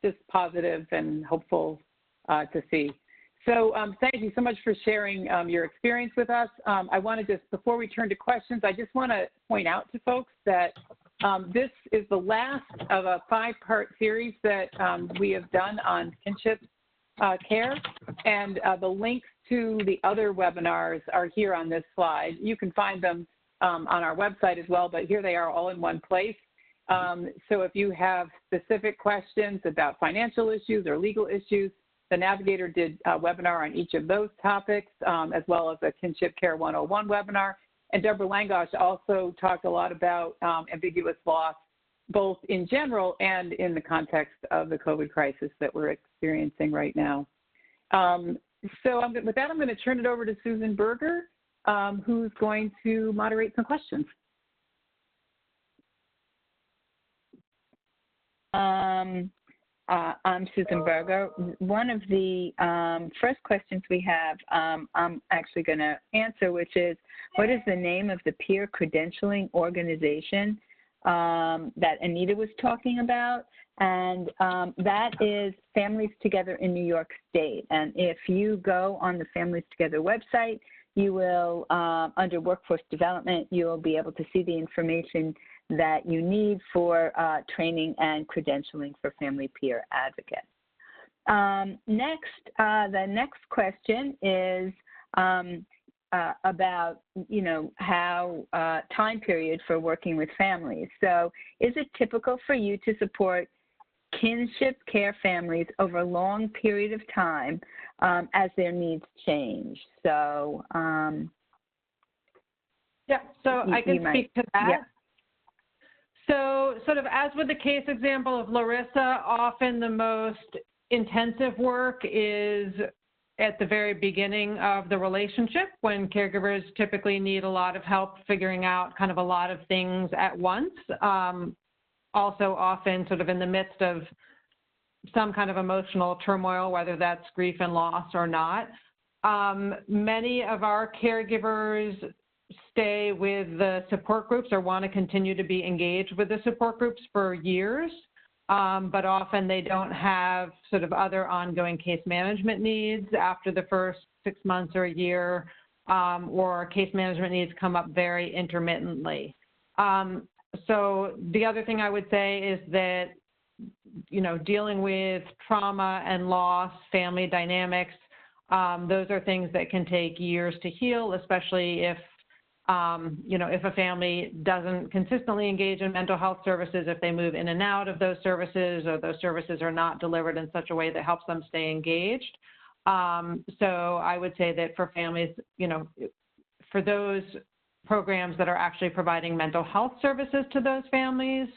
just positive and hopeful to see. So thank you so much for sharing your experience with us. I want to just, before we turn to questions, I just want to point out to folks that this is the last of a 5-part series that we have done on kinship care, and the links to the other webinars are here on this slide. You can find them on our website as well, but here they are all in one place. So if you have specific questions about financial issues or legal issues, the Navigator did a webinar on each of those topics, as well as a Kinship Care 101 webinar. And Deborah Langosh also talked a lot about ambiguous loss, both in general and in the context of the COVID crisis that we're experiencing right now. So with that, I'm going to turn it over to Susan Berger, who's going to moderate some questions. I'm Susan Berger. One of the first questions we have, I'm actually going to answer, which is, what is the name of the peer credentialing organization that Anita was talking about? And that is Families Together in New York State. And if you go on the Families Together website, you will, under Workforce Development, you will be able to see the information that you need for training and credentialing for family peer advocates. The next question is about, how time period for working with families. So is it typical for you to support kinship care families over a long period of time as their needs change? So yeah, so I can speak to that. Yeah. So sort of as with the case example of Larissa, often the most intensive work is at the very beginning of the relationship, when caregivers typically need a lot of help figuring out kind of a lot of things at once. Also often sort of in the midst of some kind of emotional turmoil, whether that's grief and loss or not. Many of our caregivers stay with the support groups or want to continue to be engaged with the support groups for years, but often they don't have sort of other ongoing case management needs after the first 6 months or a year, or case management needs come up very intermittently. So the other thing I would say is that, dealing with trauma and loss, family dynamics, those are things that can take years to heal, especially if if a family doesn't consistently engage in mental health services, if they move in and out of those services, or those services are not delivered in such a way that helps them stay engaged. So I would say that for families, for those programs that are actually providing mental health services to those families,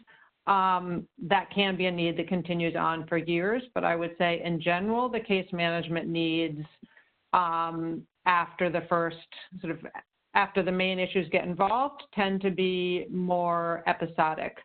that can be a need that continues on for years. But I would say in general, the case management needs after the first after the main issues get involved tend to be more episodic.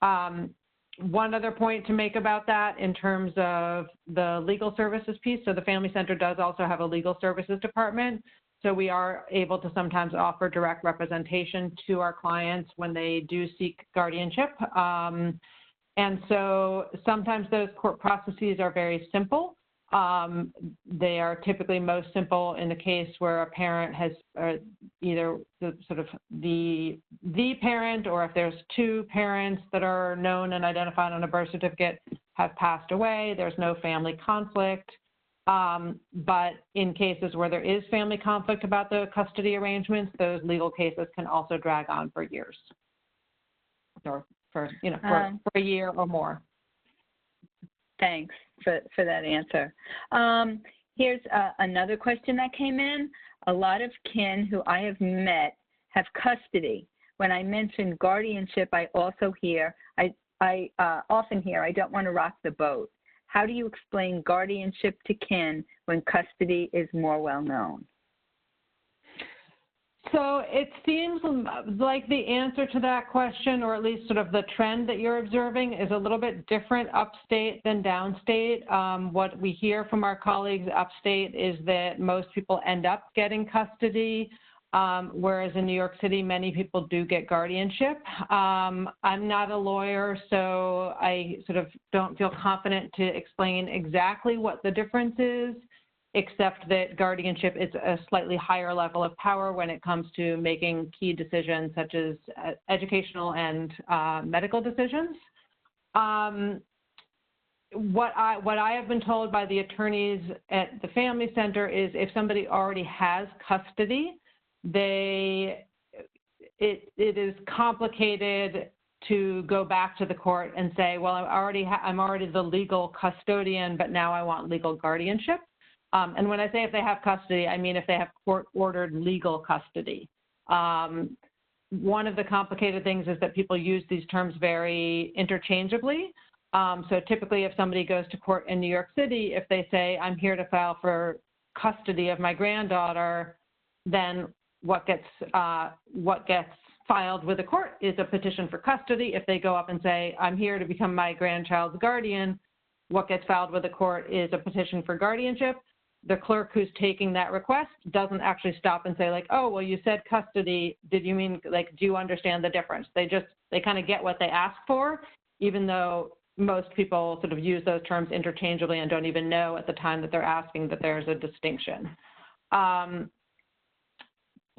One other point to make about that in terms of the legal services piece, so the Family Center does also have a legal services department, so we are able to sometimes offer direct representation to our clients when they do seek guardianship. And so sometimes those court processes are very simple. They are typically most simple in the case where a parent has either the parent, or if there's two parents that are known and identified on a birth certificate have passed away, there's no family conflict. But in cases where there is family conflict about the custody arrangements, those legal cases can also drag on for years, or for a year or more. Thanks for that answer. Here's another question that came in. A lot of kin who I have met have custody. When I mention guardianship, I also hear, I often hear, I don't want to rock the boat. How do you explain guardianship to kin when custody is more well known? So it seems like the answer to that question, or at least sort of the trend that you're observing, is a little bit different upstate than downstate. What we hear from our colleagues upstate is that most people end up getting custody, whereas in New York City, many people do get guardianship. I'm not a lawyer, so I sort of don't feel confident to explain exactly what the difference is, except that guardianship is a slightly higher level of power when it comes to making key decisions such as educational and medical decisions. What I have been told by the attorneys at the Family Center is if somebody already has custody, it is complicated to go back to the court and say, well, I'm already the legal custodian, but now I want legal guardianship. And when I say if they have custody, I mean if they have court-ordered legal custody. One of the complicated things is that people use these terms very interchangeably. So typically if somebody goes to court in New York City, if they say, I'm here to file for custody of my granddaughter, then what gets filed with the court is a petition for custody. If they go up and say, I'm here to become my grandchild's guardian, what gets filed with the court is a petition for guardianship. The clerk who's taking that request doesn't actually stop and say like, oh, well, you said custody. Did you mean, like, do you understand the difference? They kind of get what they ask for, even though most people sort of use those terms interchangeably and don't even know at the time that they're asking that there's a distinction.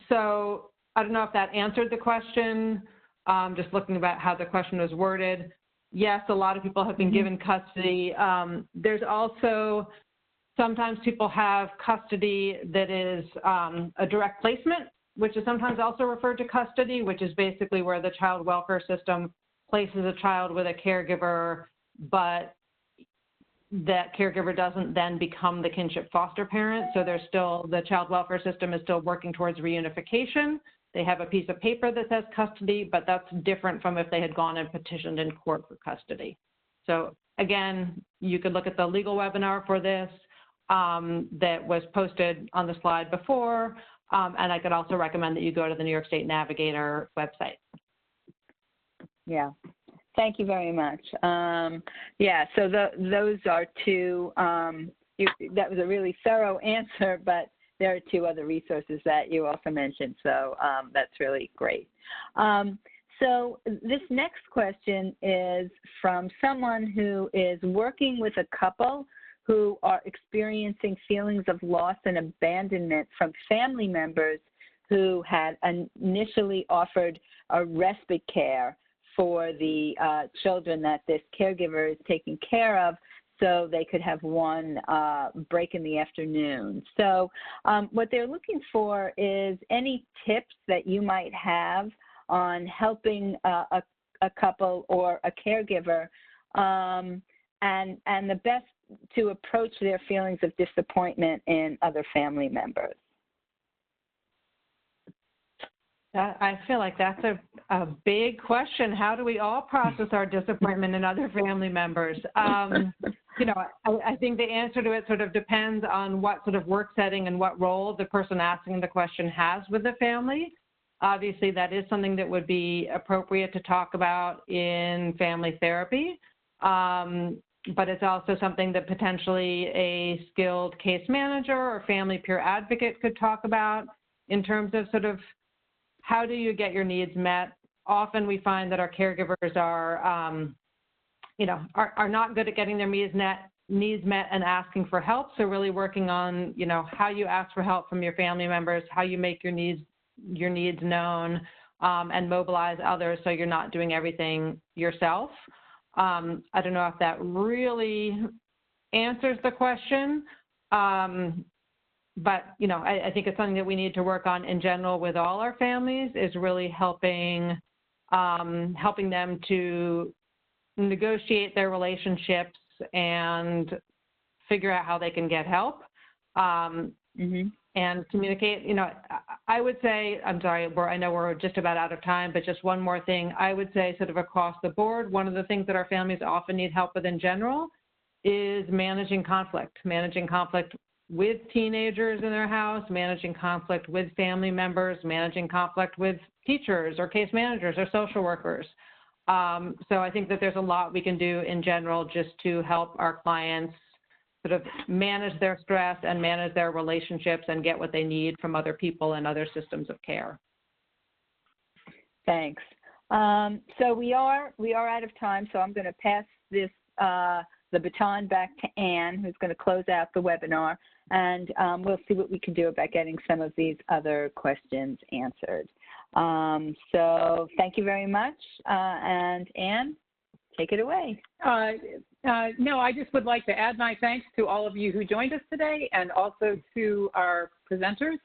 So I don't know if that answered the question. Just looking about how the question was worded. Yes, a lot of people have been given custody. There's also, sometimes people have custody that is a direct placement, which is sometimes also referred to custody, which is basically where the child welfare system places a child with a caregiver, but that caregiver doesn't then become the kinship foster parent. So there's still, the child welfare system is still working towards reunification. They have a piece of paper that says custody, but that's different from if they had gone and petitioned in court for custody. So again, you could look at the legal webinar for this that was posted on the slide before, and I could also recommend that you go to the New York State Navigator website. Yeah, thank you very much. Yeah, so those are two, that was a really thorough answer, but there are two other resources that you also mentioned, so that's really great. So this next question is from someone who is working with a couple who are experiencing feelings of loss and abandonment from family members who had initially offered a respite care for the children that this caregiver is taking care of, so they could have one break in the afternoon. So what they're looking for is any tips that you might have on helping a couple or a caregiver and the best to approach their feelings of disappointment in other family members. I feel like that's a big question. How do we all process our disappointment in other family members? You know, I think the answer to it sort of depends on what sort of work setting and what role the person asking the question has with the family. Obviously, that is something that would be appropriate to talk about in family therapy, but it's also something that potentially a skilled case manager or family peer advocate could talk about in terms of sort of how do you get your needs met. Often we find that our caregivers are, you know, are not good at getting their needs met and asking for help. So really working on, you know, how you ask for help from your family members, how you make your needs known, and mobilize others so you're not doing everything yourself. I don't know if that really answers the question, but you know, I think it's something that we need to work on in general with all our families, is really helping them to negotiate their relationships and figure out how they can get help. And communicate. You know, I would say, I'm sorry, I know we're just about out of time, but just one more thing. I would say sort of across the board, one of the things that our families often need help with in general is managing conflict with teenagers in their house, managing conflict with family members, managing conflict with teachers or case managers or social workers. So I think that there's a lot we can do in general just to help our clients sort of manage their stress and manage their relationships and get what they need from other people and other systems of care. Thanks. So we are out of time, so I'm going to pass this the baton back to Anne, who's going to close out the webinar, and we'll see what we can do about getting some of these other questions answered. So thank you very much, and Anne, take it away. No, I just would like to add my thanks to all of you who joined us today and also to our presenters.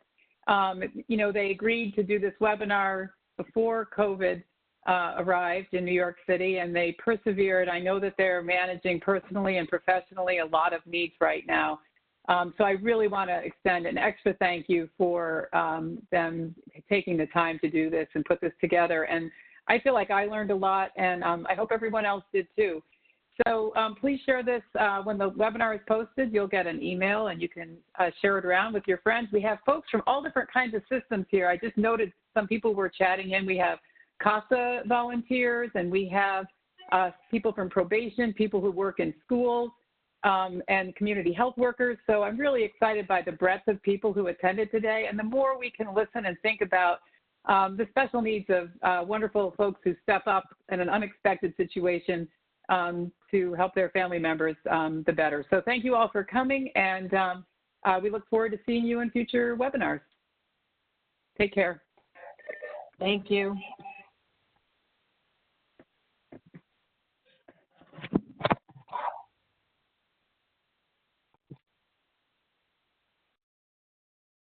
You know, they agreed to do this webinar before COVID arrived in New York City, and they persevered. I know that they're managing personally and professionally a lot of needs right now. So I really want to extend an extra thank you for them taking the time to do this and put this together. And I feel like I learned a lot, and I hope everyone else did too. So please share this when the webinar is posted. You'll get an email, and you can share it around with your friends. We have folks from all different kinds of systems here. I just noted some people were chatting in. We have CASA volunteers, and we have people from probation, people who work in schools, and community health workers. So I'm really excited by the breadth of people who attended today. And the more we can listen and think about the special needs of wonderful folks who step up in an unexpected situation to help their family members, the better. So thank you all for coming, and we look forward to seeing you in future webinars. Take care. Thank you.